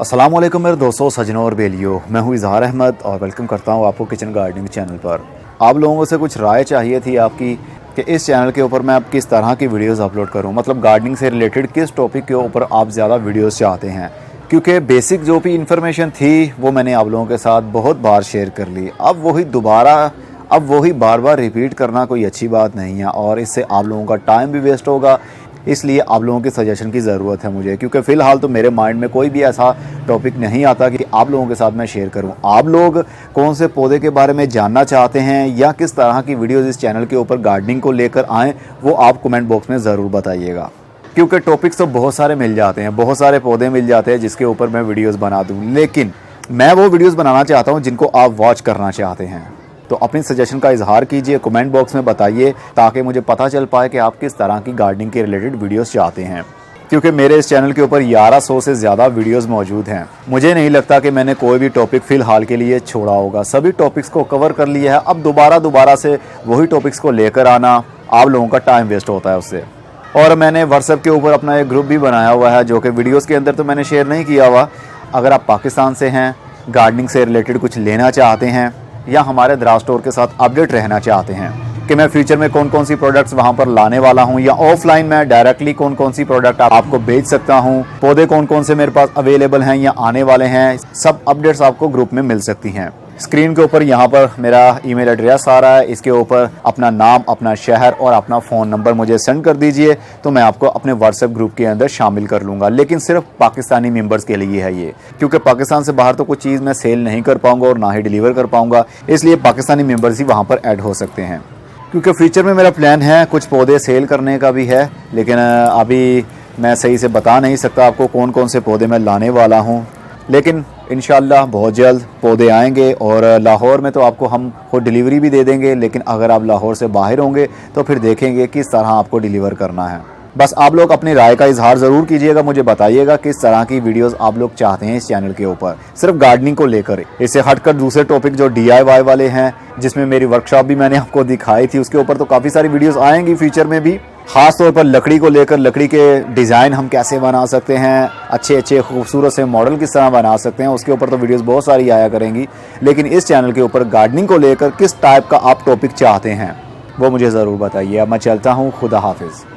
अस्सलाम वालेकुम मेरे दोस्तों, सजनों और बेलियों। मैं हूँ इजहार अहमद और वेलकम करता हूँ आपको किचन गार्डनिंग चैनल पर। आप लोगों से कुछ राय चाहिए थी आपकी कि इस चैनल के ऊपर मैं अब किस तरह की वीडियोस अपलोड करूँ, मतलब गार्डनिंग से रिलेटेड किस टॉपिक के ऊपर आप ज़्यादा वीडियोस चाहते हैं। क्योंकि बेसिक जो भी इन्फॉर्मेशन थी वो मैंने आप लोगों के साथ बहुत बार शेयर कर ली। अब वही बार बार रिपीट करना कोई अच्छी बात नहीं है और इससे आप लोगों का टाइम भी वेस्ट होगा। इसलिए आप लोगों के सजेशन की ज़रूरत है मुझे, क्योंकि फ़िलहाल तो मेरे माइंड में कोई भी ऐसा टॉपिक नहीं आता कि आप लोगों के साथ मैं शेयर करूं। आप लोग कौन से पौधे के बारे में जानना चाहते हैं या किस तरह की वीडियोज़ इस चैनल के ऊपर गार्डनिंग को लेकर आएँ, वो आप कमेंट बॉक्स में ज़रूर बताइएगा। क्योंकि टॉपिक्स तो बहुत सारे मिल जाते हैं, बहुत सारे पौधे मिल जाते हैं जिसके ऊपर मैं वीडियोज़ बना दूँ, लेकिन मैं वो वीडियोज़ बनाना चाहता हूँ जिनको आप वॉच करना चाहते हैं। तो अपनी सजेशन का इजहार कीजिए, कमेंट बॉक्स में बताइए, ताकि मुझे पता चल पाए कि आप किस तरह की गार्डनिंग के रिलेटेड वीडियोस चाहते हैं। क्योंकि मेरे इस चैनल के ऊपर 1100 से ज़्यादा वीडियोस मौजूद हैं। मुझे नहीं लगता कि मैंने कोई भी टॉपिक फ़िलहाल के लिए छोड़ा होगा, सभी टॉपिक्स को कवर कर लिया है। अब दोबारा से वही टॉपिक्स को लेकर आना, आप लोगों का टाइम वेस्ट होता है उससे। और मैंने व्हाट्सएप के ऊपर अपना एक ग्रुप भी बनाया हुआ है, जो कि वीडियोज़ के अंदर तो मैंने शेयर नहीं किया हुआ। अगर आप पाकिस्तान से हैं, गार्डनिंग से रिलेटेड कुछ लेना चाहते हैं या हमारे दराज स्टोर के साथ अपडेट रहना चाहते हैं कि मैं फ्यूचर में कौन कौन सी प्रोडक्ट्स वहां पर लाने वाला हूं, या ऑफलाइन मैं डायरेक्टली कौन कौन सी प्रोडक्ट आपको बेच सकता हूं, पौधे कौन कौन से मेरे पास अवेलेबल हैं या आने वाले हैं, सब अपडेट्स आपको ग्रुप में मिल सकती हैं। स्क्रीन के ऊपर यहाँ पर मेरा ईमेल एड्रेस आ रहा है, इसके ऊपर अपना नाम, अपना शहर और अपना फ़ोन नंबर मुझे सेंड कर दीजिए, तो मैं आपको अपने व्हाट्सएप ग्रुप के अंदर शामिल कर लूँगा। लेकिन सिर्फ पाकिस्तानी मेंबर्स के लिए है ये, क्योंकि पाकिस्तान से बाहर तो कुछ चीज़ मैं सेल नहीं कर पाऊँगा और ना ही डिलीवर कर पाऊँगा, इसलिए पाकिस्तानी मेंबर्स ही वहाँ पर ऐड हो सकते हैं। क्योंकि फ्यूचर में मेरा प्लान है कुछ पौधे सेल करने का भी है, लेकिन अभी मैं सही से बता नहीं सकता आपको कौन कौन से पौधे मैं लाने वाला हूँ। लेकिन इंशाल्लाह बहुत जल्द पौधे आएंगे और लाहौर में तो आपको हम खुद डिलीवरी भी दे देंगे, लेकिन अगर आप लाहौर से बाहर होंगे तो फिर देखेंगे किस तरह आपको डिलीवर करना है। बस आप लोग अपनी राय का इजहार ज़रूर कीजिएगा, मुझे बताइएगा किस तरह की वीडियोस आप लोग चाहते हैं इस चैनल के ऊपर, सिर्फ गार्डनिंग को लेकर। इससे हटकर दूसरे टॉपिक जो DIY वाले हैं, जिसमें मेरी वर्कशॉप भी मैंने आपको दिखाई थी, उसके ऊपर तो काफ़ी सारी वीडियोज़ आएंगी फ्यूचर में भी। ख़ास तौर पर लकड़ी को लेकर, लकड़ी के डिज़ाइन हम कैसे बना सकते हैं, अच्छे खूबसूरत से मॉडल किस तरह बना सकते हैं, उसके ऊपर तो वीडियोस बहुत सारी आया करेंगी। लेकिन इस चैनल के ऊपर गार्डनिंग को लेकर किस टाइप का आप टॉपिक चाहते हैं वो मुझे ज़रूर बताइए। अब मैं चलता हूँ, खुदा हाफिज़।